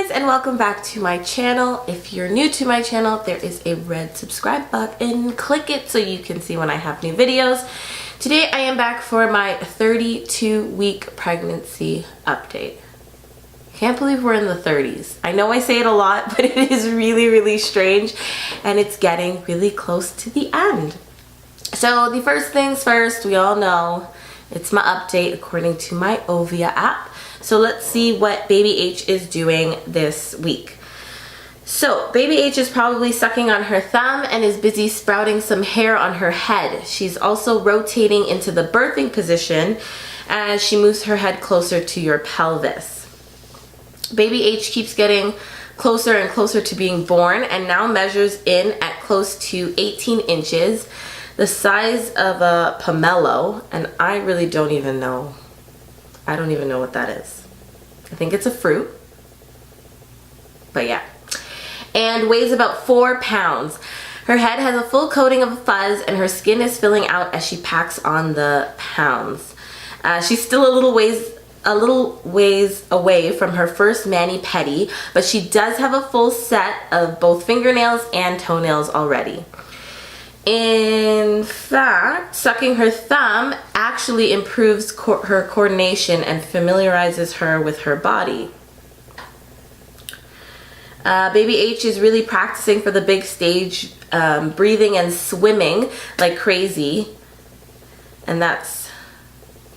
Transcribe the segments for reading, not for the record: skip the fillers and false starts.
guys, and welcome back to my channel. If you're new to my channel, there is a red subscribe button. Click it so you can see when I have new videos. Today I am back for my 32-week pregnancy update. Can't believe we're in the 30s. I know I say it a lot, but it is really strange, and it's getting really close to the end. So the first things first, we all know it's my update according to my Ovia app. So let's see what baby H is doing this week. So baby H is probably sucking on her thumb and is busy sprouting some hair on her head. She's also rotating into the birthing position as she moves her head closer to your pelvis. Baby H keeps getting closer and closer to being born and now measures in at close to 18 inches, the size of a pomelo, and I really don't even know. I don't even know what that is. I think it's a fruit, but yeah. And weighs about 4 pounds. Her head has a full coating of fuzz and her skin is filling out as she packs on the pounds. She's still a little ways away from her first mani-pedi, but she does have a full set of both fingernails and toenails already. In fact, sucking her thumb actually improves her coordination and familiarizes her with her body. Baby H is really practicing for the big stage, breathing and swimming like crazy, and that's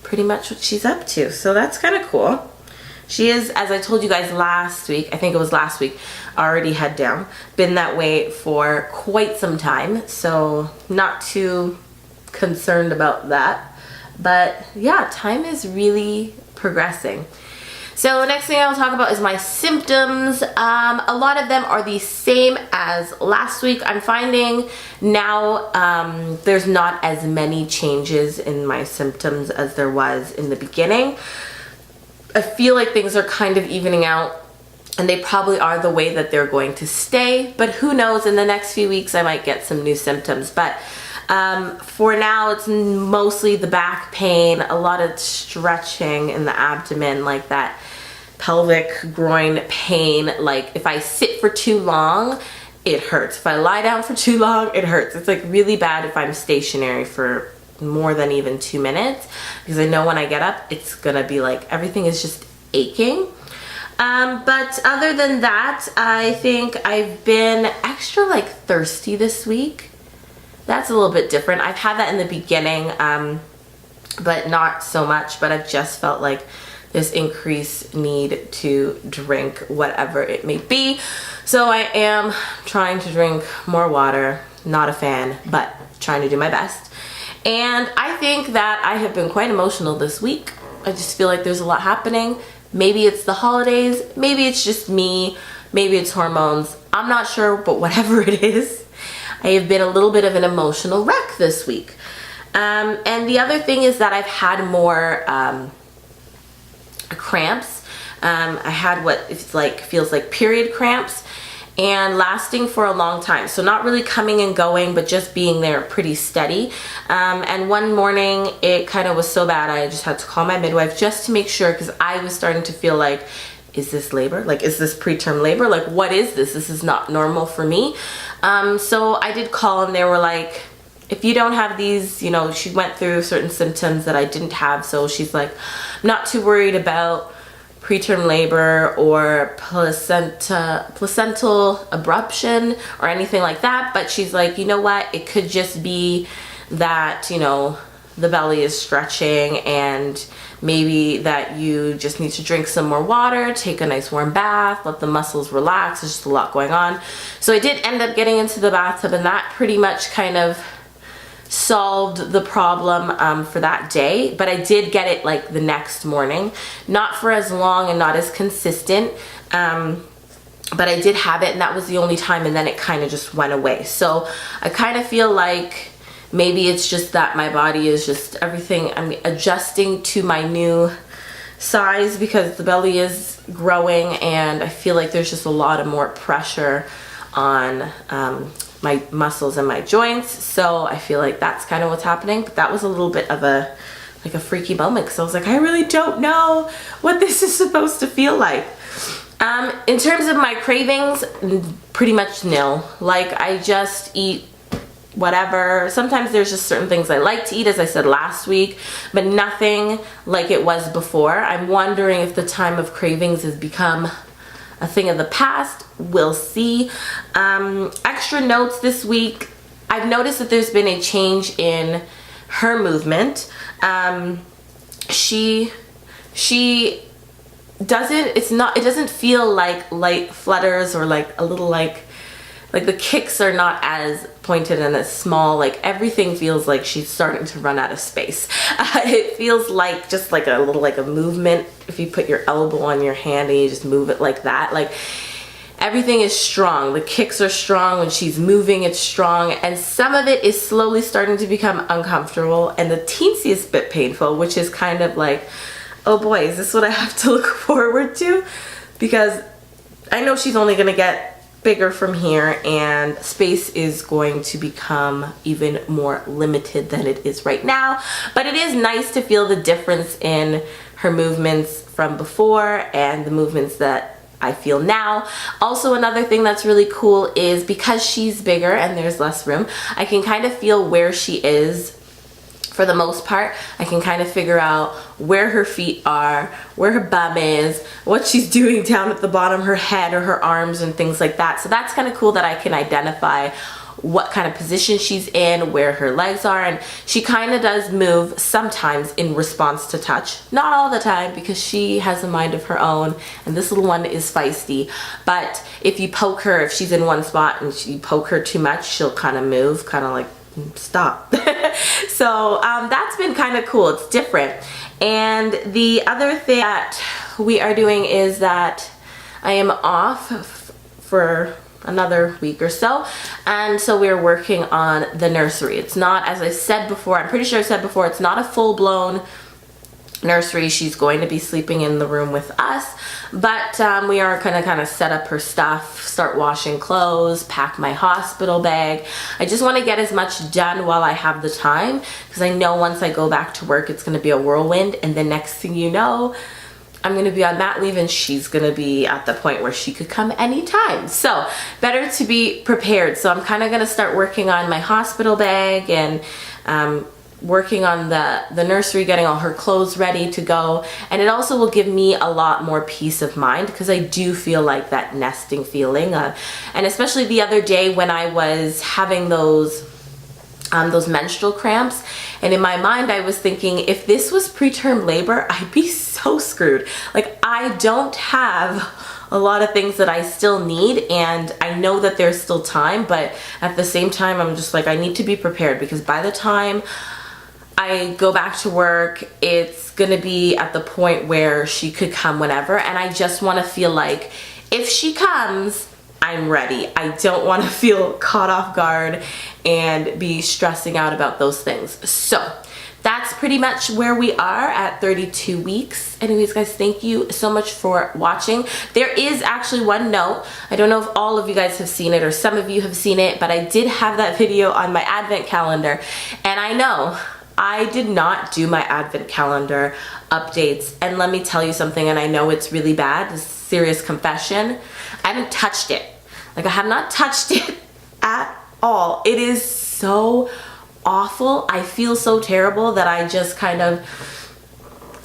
pretty much what she's up to. So that's kind of cool. She is, as I told you guys last week, I think it was last week, already head down. Been that way for quite some time, so not too concerned about that. But yeah, time is really progressing. So next thing I'll talk about is my symptoms. A lot of them are the same as last week. I'm finding now there's not as many changes in my symptoms as there was in the beginning. I feel like things are kind of evening out, and they probably are the way that they're going to stay, but who knows, in the next few weeks I might get some new symptoms. But for now it's mostly the back pain, a lot of stretching in the abdomen, like that pelvic groin pain. Like if I sit for too long, it hurts. If I lie down for too long, it hurts. It's like really bad if I'm stationary for more than even 2 minutes, because I know when I get up it's gonna be like everything is just aching. But other than that, I think I've been extra like thirsty this week. That's a little bit different. I've had that in the beginning, but not so much. But I've just felt like this increased need to drink whatever it may be. So I am trying to drink more water. Not a fan, but trying to do my best. And I think that I have been quite emotional this week. I just feel like there's a lot happening. Maybe it's the holidays, maybe it's just me, maybe it's hormones. I'm not sure, but whatever it is, I have been a little bit of an emotional wreck this week. And the other thing is that I've had more cramps. I had what it's like, feels like period cramps, and lasting for a long time. So not really coming and going, but just being there pretty steady. And one morning it kind of was so bad I just had to call my midwife just to make sure, because I was starting to feel like, is this labor? Like, is this preterm labor? Like, what is this? This is not normal for me. So I did call, and they were like, if you don't have these, you know, she went through certain symptoms that I didn't have. So she's like, I'm not too worried about preterm labor or placental abruption or anything like that, but she's like, you know what, it could just be that, you know, the belly is stretching, and maybe that you just need to drink some more water, take a nice warm bath, let the muscles relax. There's just a lot going on. So I did end up getting into the bathtub, and that pretty much kind of solved the problem for that day. But I did get it like the next morning, not for as long and not as consistent, but I did have it, and that was the only time, and then it kind of just went away. So I kind of feel like maybe it's just that my body is just everything, I'm adjusting to my new size, because the belly is growing and I feel like there's just a lot of more pressure on my muscles and my joints. So I feel like that's kind of what's happening. But that was a little bit of a freaky moment, because I was like, I really don't know what this is supposed to feel like. In terms of my cravings, pretty much nil. Like, I just eat whatever. Sometimes there's just certain things I like to eat, as I said last week, but nothing like it was before. I'm wondering if the time of cravings has become a thing of the past. We'll see. Extra notes this week. I've noticed that there's been a change in her movement. She doesn't, it doesn't feel like light flutters or like a little like the kicks are not as pointed and as small. Like, everything feels like she's starting to run out of space. It feels like just like a little, like a movement. If you put your elbow on your hand and you just move it like that, like everything is strong. The kicks are strong. When she's moving, it's strong. And some of it is slowly starting to become uncomfortable and the teensiest bit painful, which is kind of like, oh boy, is this what I have to look forward to? Because I know she's only gonna get bigger from here and space is going to become even more limited than it is right now. But it is nice to feel the difference in her movements from before and the movements that I feel now. Also, another thing that's really cool is because she's bigger and there's less room, I can kind of feel where she is. For the most part, I can kind of figure out where her feet are, where her bum is, what she's doing down at the bottom, her head or her arms and things like that. So that's kind of cool that I can identify what kind of position she's in, where her legs are, and she kind of does move sometimes in response to touch. Not all the time, because she has a mind of her own and this little one is feisty. But if you poke her, if she's in one spot and you poke her too much, she'll kind of move, kind of like, stop. So that's been kind of cool. It's different. And the other thing that we are doing is that I am off for another week or so, and so we're working on the nursery. It's not, as I said before, I'm pretty sure I said before, it's not a full-blown nursery. She's going to be sleeping in the room with us, but we are gonna kind of set up her stuff, start washing clothes, pack my hospital bag. I just want to get as much done while I have the time, because I know once I go back to work it's going to be a whirlwind, and the next thing you know, I'm going to be on mat leave and she's going to be at the point where she could come anytime. So better to be prepared. So I'm kind of going to start working on my hospital bag and working on the nursery, getting all her clothes ready to go. And it also will give me a lot more peace of mind, because I do feel like that nesting feeling. And especially the other day when I was having those menstrual cramps, and in my mind I was thinking, if this was preterm labor, I'd be so screwed. Like, I don't have a lot of things that I still need, and I know that there's still time, but at the same time I'm just like, I need to be prepared, because by the time I go back to work, it's gonna be at the point where she could come whenever, and I just want to feel like if she comes, I'm ready. I don't want to feel caught off guard and be stressing out about those things. So that's pretty much where we are at 32 weeks. Anyways, guys, thank you so much for watching. There is actually one note. I don't know if all of you guys have seen it or some of you have seen it, but I did have that video on my advent calendar, and I know I did not do my advent calendar updates. And let me tell you something, and I know it's really bad, this is a serious confession. I haven't touched it. Like, I have not touched it at all. It is so awful. I feel so terrible that I just kind of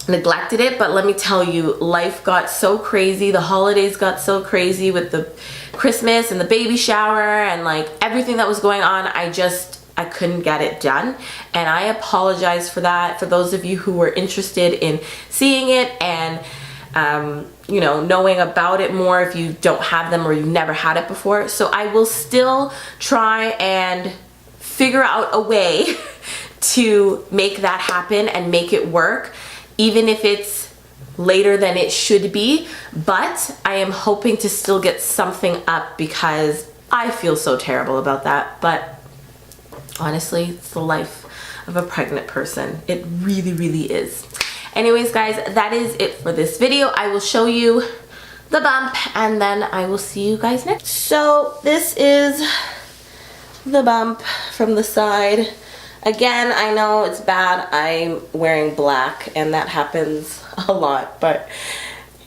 neglected it. But let me tell you, life got so crazy. The holidays got so crazy with the Christmas and the baby shower and like everything that was going on. I couldn't get it done, and I apologize for that. For those of you who were interested in seeing it and you know, knowing about it more if you don't have them or you've never had it before. So I will still try and figure out a way to make that happen and make it work, even if it's later than it should be. But I am hoping to still get something up, because I feel so terrible about that. But honestly, it's the life of a pregnant person. It really, really is. Anyways, guys, that is it for this video. I will show you the bump and then I will see you guys next. So this is the bump from the side. Again, I know it's bad. I'm wearing black and that happens a lot, but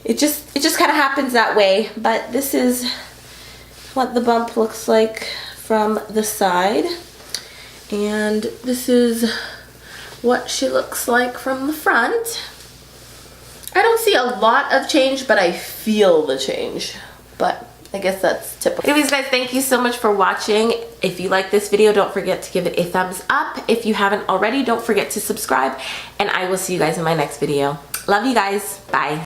it just kind of happens that way. But this is what the bump looks like from the side, and this is what she looks like from the front. I don't see a lot of change, but I feel the change. But I guess that's typical. Anyways, guys, thank you so much for watching. If you like this video, don't forget to give it a thumbs up. If you haven't already, don't forget to subscribe, and I will see you guys in my next video. Love you guys. Bye.